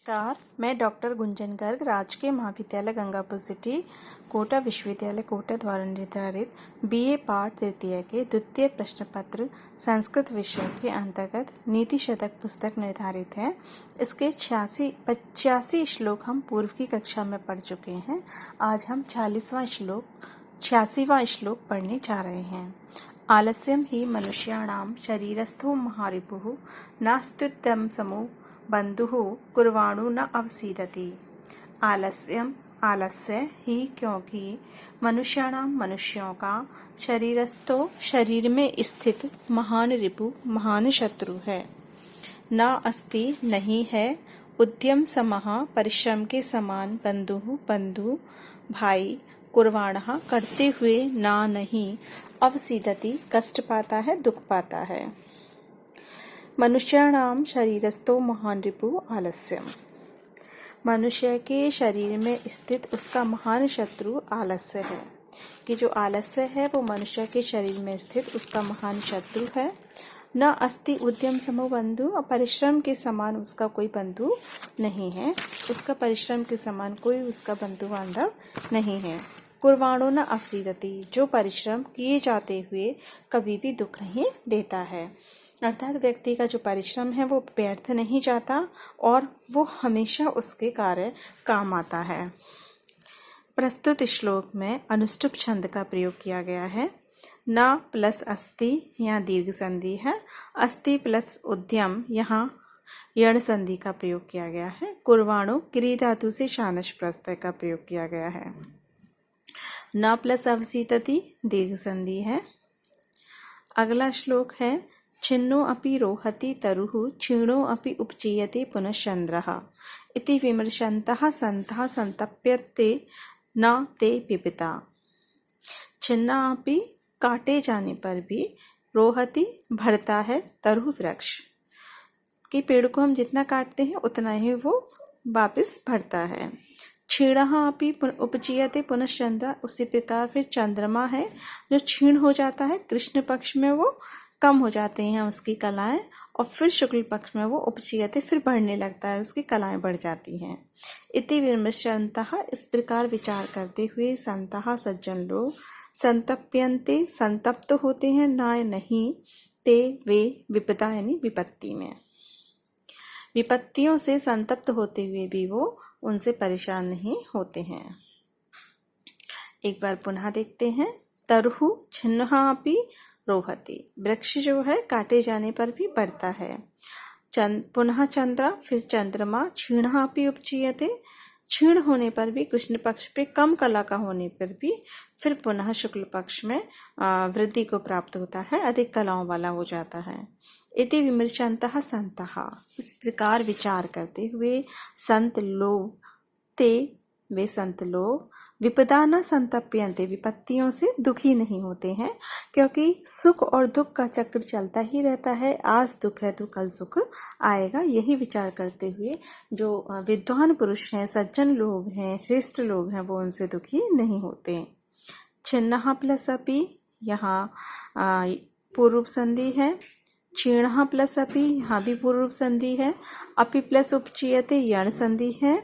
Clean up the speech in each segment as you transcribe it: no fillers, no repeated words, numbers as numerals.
नमस्कार, मैं डॉक्टर गुंजन गर्ग राजकीय महाविद्यालय गंगापुर सिटी कोटा विश्वविद्यालय कोटा द्वारा निर्धारित बीए पाठ तृतीय के द्वितीय प्रश्न पत्र संस्कृत विषय के अंतर्गत नीति शतक पुस्तक निर्धारित है। इसके 85 श्लोक हम पूर्व की कक्षा में पढ़ चुके हैं। आज हम 86वां श्लोक पढ़ने जा रहे हैं। आलस्यम ही मनुष्याणां शरीरस्थो महारिपुः नास्त्युत्तम समो बंधुः कुर्वाणु न अवसीदति। आलस्य ही क्योंकि मनुष्यों का शरीरस्थो शरीर में स्थित महान रिपु महान शत्रु है। न अस्ति नहीं है, उद्यम समः परिश्रम के समान बंधु भाई कुर्वाणः करते हुए ना नहीं अवसीदति कष्ट पाता है दुख पाता है। मनुष्याणाम शरीरस्थो महान रिपु आलस्यम। मनुष्य के शरीर में स्थित उसका महान शत्रु आलस्य है कि जो आलस्य है वो मनुष्य के शरीर में स्थित उसका महान शत्रु है। न अस्ति उद्यम समो बंधु, परिश्रम के समान उसका कोई बंधु नहीं है। उसका परिश्रम के समान कोई उसका बंधु बांधव नहीं है। कुर्वाणो न अवसीदति, जो परिश्रम किए जाते हुए कभी भी दुख नहीं देता है। अर्थात व्यक्ति का जो परिश्रम है वो व्यर्थ नहीं जाता और वो हमेशा उसके कार्य काम आता है। प्रस्तुत श्लोक में अनुष्टुप छंद का प्रयोग किया गया है। न प्लस अस्ति यहाँ दीर्घ संधि है, अस्ति प्लस उद्यम यहाँ यण संधि का प्रयोग किया गया है। कुर्वाणो क्री धातु से शानश प्रत्यय का प्रयोग किया गया है। न प्लस अवसीदति दीर्घ संधि है। अगला श्लोक है छिन्नो अपि रोहति तरुः क्षीणो अपि उपचीयते पुनश्चंद्रः इति विमर्शन्तः सन्तः संतप्यते न ते पिबता। छिन्ना अपि काटे जाने पर भी रोहति बढ़ता है तरुः वृक्ष कि पेड़ को हम जितना काटते हैं उतना ही वो वापस बढ़ता है। क्षीणः अपि उपचीयते पुनश्चंद्रः, उसी प्रकार फिर चंद्रमा है जो क्षीण हो जाता है, कृष्ण पक्ष में वो कम हो जाते हैं उसकी कलाएं और फिर शुक्ल पक्ष में वो उपचीयते फिर बढ़ने लगता है, उसकी कलाएं बढ़ जाती हैं। इति विमर्शन्तः, इस प्रकार विचार करते हुए, संतः सज्जन लोग, संतप्यन्ते संतप्त होते हैं, ना नहीं, ते वे विपदा यानी विपत्ति में, विपत्तियों से संतप्त होते हुए भी वो उनसे परेशान नहीं होते हैं। एक बार पुनः देखते हैं। तरुः छिन्नः अपि रोहति, वृक्ष जो है काटे जाने पर भी बढ़ता है। पुनः चंद्र, फिर चंद्रमा, क्षीणः अपि उपचीयते, क्षीण होने पर भी, कृष्ण पक्ष पे कम कला का होने पर भी फिर पुनः शुक्ल पक्ष में वृद्धि को प्राप्त होता है, अधिक कलाओं वाला हो जाता है। इति विमर्शन्तः सन्तः, इस प्रकार विचार करते हुए, संत लोग, ते वे संत लोग, विपदा न संतप्यन्ते, विपत्तियों से दुखी नहीं होते हैं, क्योंकि सुख और दुख का चक्र चलता ही रहता है। आज दुख है तो कल सुख आएगा। यही विचार करते हुए जो विद्वान पुरुष हैं, सज्जन लोग हैं, श्रेष्ठ लोग हैं, वो उनसे दुखी नहीं होते। छिन्नः प्लस अपि, यहाँ पूर्व संधि है। क्षीणः प्लस अपि, यहाँ भी पूर्व संधि है। अपि प्लस उपचीयते यण संधि है।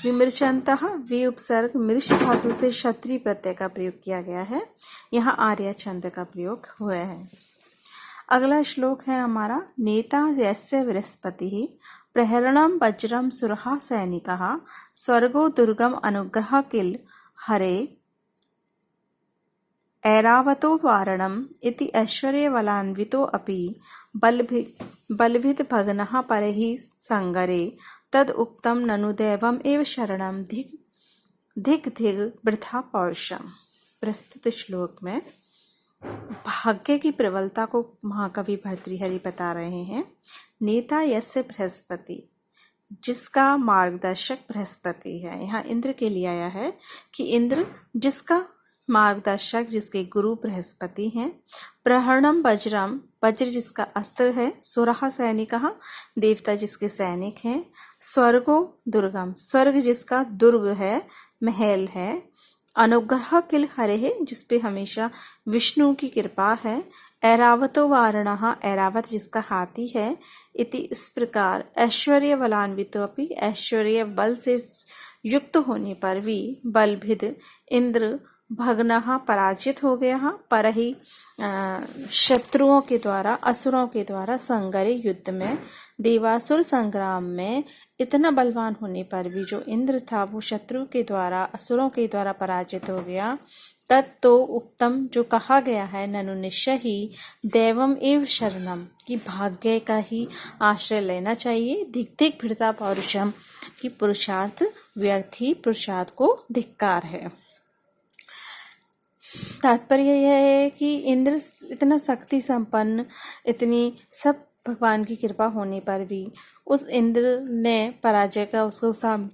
विमर्शन्तः वे उपसर्ग मृष धातु से क्षत्रिय प्रत्यय का प्रयोग किया गया है। यहाँ आर्य छंद का प्रयोग हुआ है। अगला श्लोक है हमारा। नेता यस्य बृहस्पतिः प्रहरणं वज्रं सुरः सैनिकः स्वर्गो दुर्गम अनुग्रह किल हरे ऐरावतो वारणम् इति ऐश्वर्यबलान्वितो अपि बलभिद भग्नः परहि संगरे तद उक्तम ननु दैवम एव शरणम धिक वृथा पौरुषम। प्रस्तुत श्लोक में भाग्य की प्रबलता को महाकवि भर्तृहरि बता रहे हैं। नेता यस्य बृहस्पति, जिसका मार्गदर्शक बृहस्पति है। यहाँ इंद्र के लिए आया है कि इंद्र जिसका मार्गदर्शक, जिसके गुरु बृहस्पति हैं। प्रहरणम वज्रम, वज्र जिसका अस्त्र है। सुरः सैनिकः, देवता जिसके सैनिक हैं। स्वर्गो दुर्गम, स्वर्ग जिसका दुर्ग है, महल है। अनुग्रह किल हरे, जिसपे हमेशा विष्णु की कृपा है। ऐरावतो वारणः, ऐरावत जिसका हाथी है। इति इस प्रकार ऐश्वर्य बलान्वितो अपि ऐश्वर्य बल से युक्त होने पर भी बलभिद इंद्र भग्नः पराजित हो गया पर ही शत्रुओं के द्वारा असुरों के द्वारा संगरे युद्ध में देवासुर संग्राम में इतना बलवान होने पर भी जो इंद्र था वो शत्रु के द्वारा असुरों के द्वारा पराजित हो गया। तत्तो उत्तम जो कहा गया है ननु निश्चय ही दैवम एव शरणम कि भाग्य का ही आश्रय लेना चाहिए। धिक धिक भिड़ता पौरुषम कि पुरुषार्थ व्यर्थी पुरुषार्थ को धिक्कार है। तात्पर्य यह है कि इंद्र इतना शक्ति संपन्न इतनी सब भगवान की कृपा होने पर भी उस इंद्र ने पराजय का उसको सामना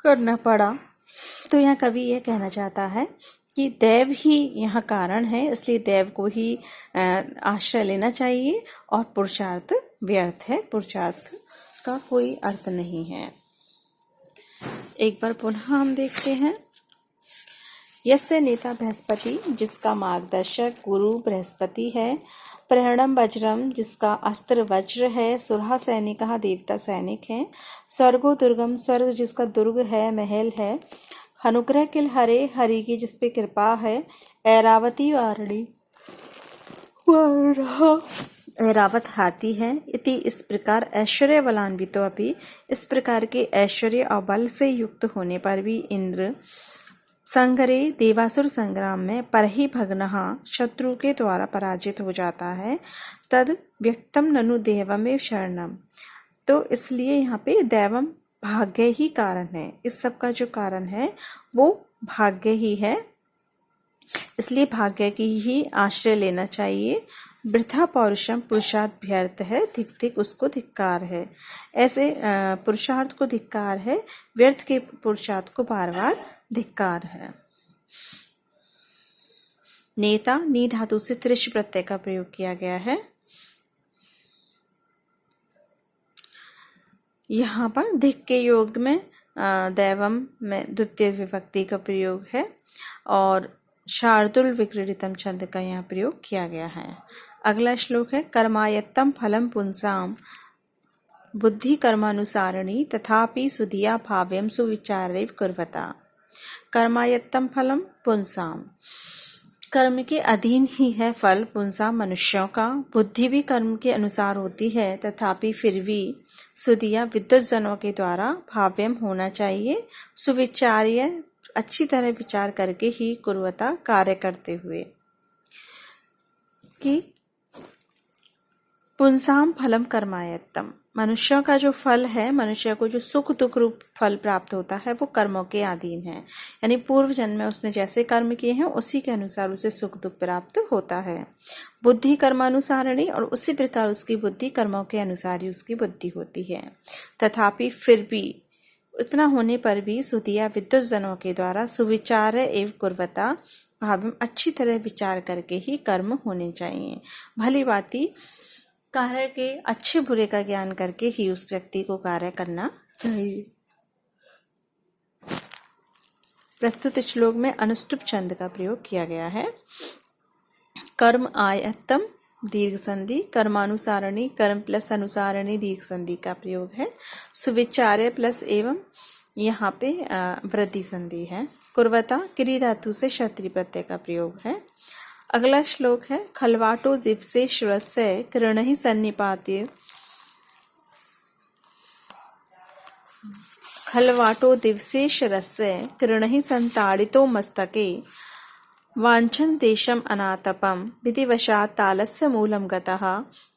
करना पड़ा। तो यहाँ कवि यह कहना चाहता है कि देव ही यहाँ कारण है, इसलिए देव को ही आश्रय लेना चाहिए और पुरुषार्थ व्यर्थ है, पुरुषार्थ का कोई अर्थ नहीं है। एक बार पुनः हम देखते हैं। यस्य नेता बृहस्पति जिसका मार्गदर्शक गुरु बृहस्पति है, प्रणम वज्रम जिसका अस्त्र वज्र है, सुरहा सैनिक देवता सैनिक है, स्वर्गो दुर्गम स्वर्ग जिसका दुर्ग है महल है, अनुग्रह किल हरे हरि की जिस पे कृपा है, ऐरावती वारणी ऐरावत हाथी है। इति इस प्रकार ऐश्वर्य बलान्वितो अपि इस प्रकार के ऐश्वर्य और बल से युक्त होने पर भी इंद्र संगरे देवासुर संग्राम में परहि भग्नः शत्रु के द्वारा पराजित हो जाता है। तद व्यक्तम ननु देवमेव शरणम तो इसलिए यहाँ पे दैवम भाग्य ही कारण है, इस सब का जो कारण है वो भाग्य ही है, इसलिए भाग्य की ही आश्रय लेना चाहिए। वृथा पौरुषम पुरुषार्थ व्यर्थ है, धिक धिक उसको धिक्कार है। ऐसे पुरुषार्थ को धिक्कार है, व्यर्थ के पुरुषार्थ को बार बार धिक्कार है। नेता नी धातु से त्रिश प्रत्यय का प्रयोग किया गया है। यहाँ पर धिक के योग में दैवम में द्वितीय विभक्ति का प्रयोग है और शार्दुल विक्रीडितम छंद का यहाँ प्रयोग किया गया है। अगला श्लोक है कर्मायत्तम फलम पुंसाम बुद्धि कर्मानुसारिणी तथापि सुधिया भाव्यम सुविचारैव कुर्वता। कर्मायत्तम फलम पुंसाम कर्म के अधीन ही है फल पुंसाम मनुष्यों का, बुद्धि भी कर्म के अनुसार होती है तथापि फिर भी सुधिया विद्वत जनों के द्वारा भाव्यम होना चाहिए, सुविचार्य अच्छी तरह विचार करके ही कुर्वता कार्य करते हुए। कि पुंसाम फलम कर्मायत्तम मनुष्यों का जो फल है, मनुष्य को जो सुख दुख रूप फल प्राप्त होता है वो कर्मों के अधीन है, यानी पूर्व जन्म में उसने जैसे कर्म किए हैं उसी के अनुसार उसे सुख दुख प्राप्त होता है। बुद्धि कर्मानुसारिणी और उसी प्रकार उसकी बुद्धि कर्मों के अनुसार ही उसकी बुद्धि होती है। तथापि फिर भी इतना होने पर भी सुधिया विद्वत जनों के द्वारा सुविचार एवं कुर्वता भाव अच्छी तरह विचार करके ही कर्म होने चाहिए। भली बाती कार्य के अच्छे बुरे का ज्ञान करके ही उस व्यक्ति को कार्य करना चाहिए। प्रस्तुत श्लोक में अनुष्टुप छंद का प्रयोग किया गया है। कर्म आयत्तम दीर्घ संधि, कर्मानुसारणी कर्म प्लस अनुसारणी दीर्घ संधि का प्रयोग है। सुविचार्य प्लस एवं यहाँ पे वृद्धि संधि है। कुर्वता क्री धातु से क्षत्रि प्रत्यय का प्रयोग है। अगला श्लोक है खलवाटो दिवसे श्वस्य किरण सन्निपात्य खलवाटो दिवसे शरस्य किरण संताड़ितो मस्तके वांछन देशम अनातपम विधिवशात् तालस्य मूलम गतः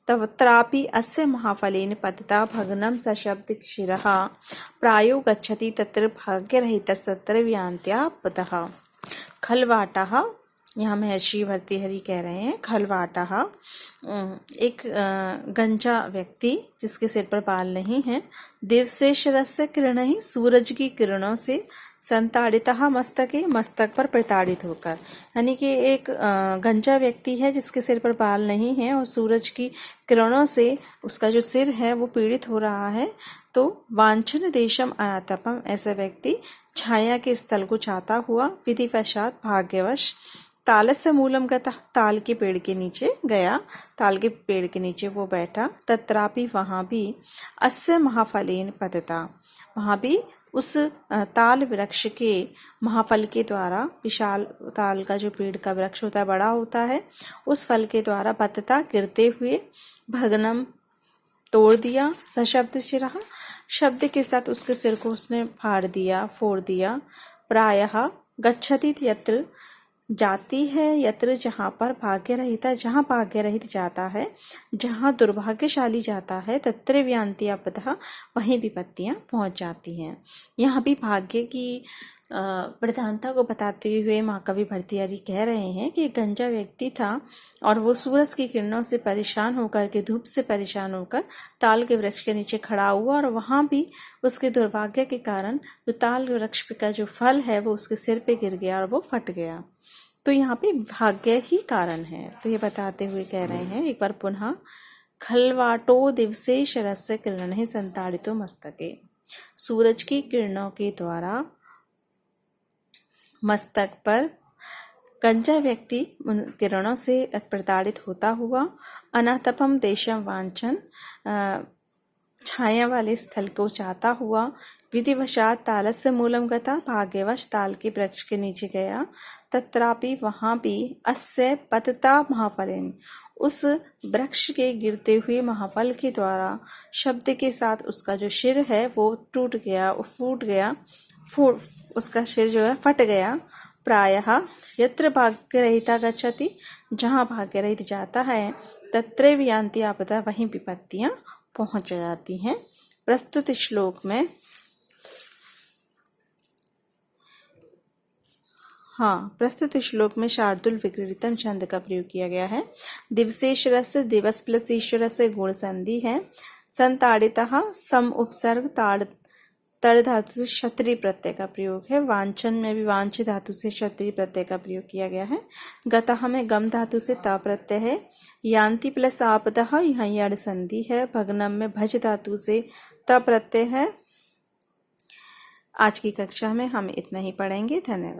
तत्रापि अस्य महाफलेन पतिता भग्नं सशब्द क्षीरः प्रायो गच्छति तत्र भाग्यरहितस्तत्र व्यान्त्यापदः। खलवाटः यहाँ महर्षि भर्तृहरि कह रहे हैं। खलवाटः एक गंजा व्यक्ति जिसके सिर पर बाल नहीं है, दिवसेशरस्य किरण सूरज की किरणों से संताड़ितः मस्तके मस्तक पर प्रताड़ित होकर, यानी कि एक गंजा व्यक्ति है जिसके सिर पर बाल नहीं है और सूरज की किरणों से उसका जो सिर है वो पीड़ित हो रहा है। तो वांछन देशम अनातपम ऐसा व्यक्ति छाया के स्थल को चाहता हुआ विधिवशात भाग्यवश तालस्य मूलम गतः, ताल के पेड़ के नीचे गया, ताल के पेड़ के नीचे वो बैठा। तत्रापि वहाँ भी अस्य महाफलेन पतता, वहाँ भी उस ताल वृक्ष के महाफल के द्वारा, विशाल ताल का जो पेड़ का वृक्ष होता है बड़ा होता है, उस फल के द्वारा पतता गिरते हुए, भग्नम तोड़ दिया, सशब्द शिरः शब्द के साथ उसके सिर को उसने फाड़ दिया, फोड़ दिया। प्रायः गच्छति यत्र, जाती है, यत्र जहाँ पर भाग्य रहिता, जहाँ भाग्य रहित जाता है, जहाँ दुर्भाग्यशाली जाता है, तत्र व्यान्ति आपदः, वहीं विपत्तियाँ पहुँच जाती हैं। यहाँ भी भाग्य की प्रधानता को बताते हुए महाकवि भर्तृहरि कह रहे हैं कि एक गंजा व्यक्ति था और वो सूरज की किरणों से परेशान होकर के, धूप से परेशान होकर ताल के वृक्ष के नीचे खड़ा हुआ, और वहाँ भी उसके दुर्भाग्य के कारण जो ताल वृक्ष का जो फल है वो उसके सिर पे गिर गया और वो फट गया। तो यहाँ पे भाग्य ही कारण है। तो ये बताते हुए कह रहे हैं एक बार पुनः, खलवाटो दिवसे शरस्य किरणैः संताड़ितो मस्तके, सूरज की किरणों के द्वारा मस्तक पर गंजा व्यक्ति उन किरणों से प्रताड़ित होता हुआ, अनातपम देशम वांछन, छाया वाले स्थल को चाहता हुआ, विधिवशात तालस्य मूलम गता, भाग्यवश ताल के वृक्ष के नीचे गया। तत्रापि वहाँ भी अस्य पतता महाफलेन, उस वृक्ष के गिरते हुए महाफल के द्वारा शब्द के साथ उसका जो सिर है वो टूट गया, फूट गया, उसका सिर जो है फट गया। प्रायः यत्र भाग्य रहिता गच्छति, जहाँ भाग्य रहित जाता है, तत्र व्यान्ति आपदा, वहीं विपत्तियाँ पहुँच जाती हैं। प्रस्तुत श्लोक में शार्दूल विक्रीडितम छंद का प्रयोग किया गया है। दिवसेश्वर से, दिवस प्लस ईश्वर से गुण संधि है। संताड़ितः सम उपसर्ग, तड़ धातु से क्षत्रिय प्रत्यय का प्रयोग है। वांछन में भी वांछित धातु से क्षत्रिय प्रत्यय का प्रयोग किया गया है। गतः में गम धातु से ता प्रत्यय है। यान्ति प्लस आपदः, यहाँ यड़ संधि है। भग्नम में भज धातु से त प्रत्यय है। आज की कक्षा में हम इतना ही पढ़ेंगे। धन्यवाद।